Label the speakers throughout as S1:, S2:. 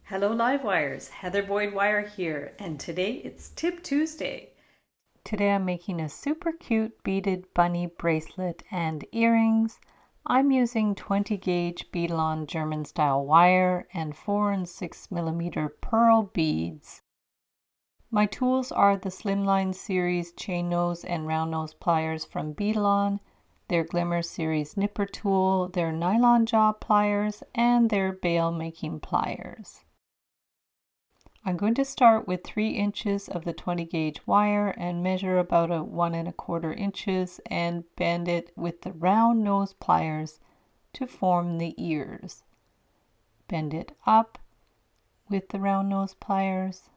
S1: Hello Livewires, Heather Boyd Wire here, and today it's Tip Tuesday. Today I'm making a super cute beaded bunny bracelet and earrings. I'm using 20 gauge Beadalon German style wire and 4 and 6 millimeter pearl beads. My tools are the Slimline series chain nose and round nose pliers from Beadalon, their Glimmer series nipper tool, their nylon jaw pliers, and their bail making pliers. I'm going to start with 3 inches of the 20 gauge wire and measure about 1 1/4 inches and bend it with the round nose pliers to form the ears. Bend it up with the round nose pliers,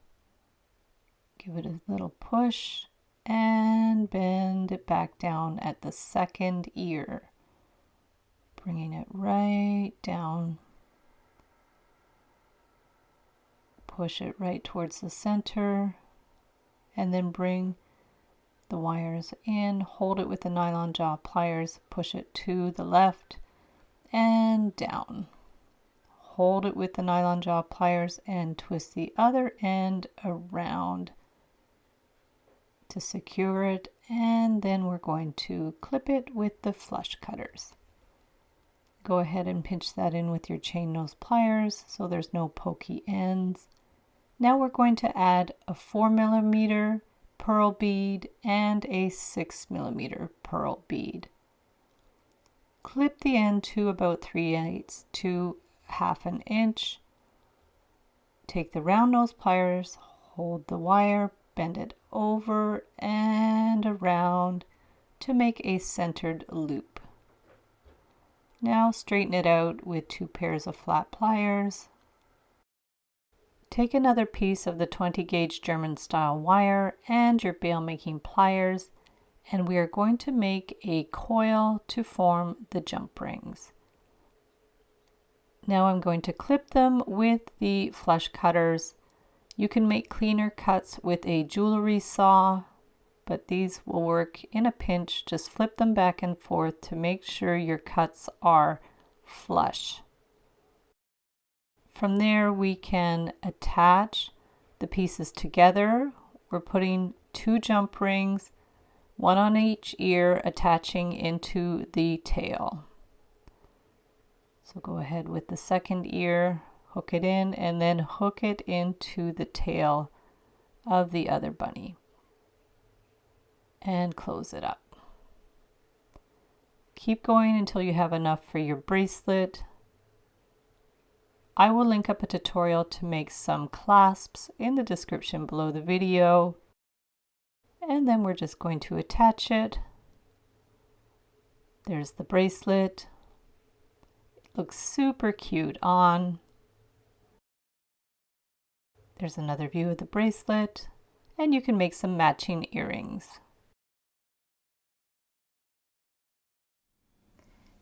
S1: give it a little push and bend it back down at the second ear, bringing it right down. Push it right towards the center and then bring the wires in, hold it with the nylon jaw pliers, push it to the left and down. Hold it with the nylon jaw pliers and twist the other end around to secure it, and then we're going to clip it with the flush cutters. Go ahead and pinch that in with your chain nose pliers so there's no pokey ends. Now we're going to add a 4 millimeter pearl bead and a 6 millimeter pearl bead. Clip the end to about 3/8 to 1/2 inch. Take the round nose pliers, hold the wire, bend it over and around to make a centered loop. Now straighten it out with 2 pairs of flat pliers. Take another piece of the 20 gauge German style wire and your bail making pliers, and we are going to make a coil to form the jump rings. Now I'm going to clip them with the flush cutters. You can make cleaner cuts with a jewelry saw, but these will work in a pinch. Just flip them back and forth to make sure your cuts are flush. From there we can attach the pieces together. We're putting 2 jump rings, 1 on each ear, attaching into the tail. So go ahead with the second ear, hook it in, and then hook it into the tail of the other bunny and close it up. Keep going until you have enough for your bracelet. I will link up a tutorial to make some clasps in the description below the video. And then we're just going to attach it. There's the bracelet. It looks super cute on. There's another view of the bracelet, and you can make some matching earrings.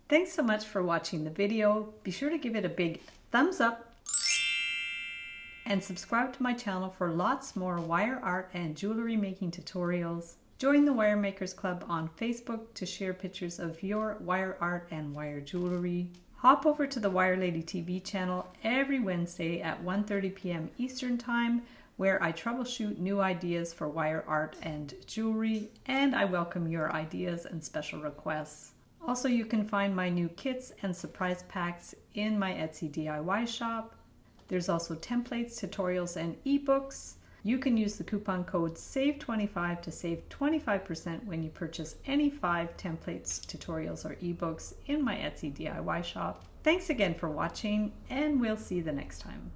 S1: Thanks so much for watching the video. Be sure to give it a big thumbs up and subscribe to my channel for lots more wire art and jewelry making tutorials. Join the Wire Makers Club on Facebook to share pictures of your wire art and wire jewelry. Hop over to the Wire Lady TV channel every Wednesday at 1:30 p.m. Eastern Time, where I troubleshoot new ideas for wire art and jewelry, and I welcome your ideas and special requests. Also, you can find my new kits and surprise packs in my Etsy DIY shop. There's also templates, tutorials, and ebooks. You can use the coupon code SAVE25 to save 25% when you purchase any 5 templates, tutorials, or ebooks in my Etsy DIY shop. Thanks again for watching, and we'll see you the next time.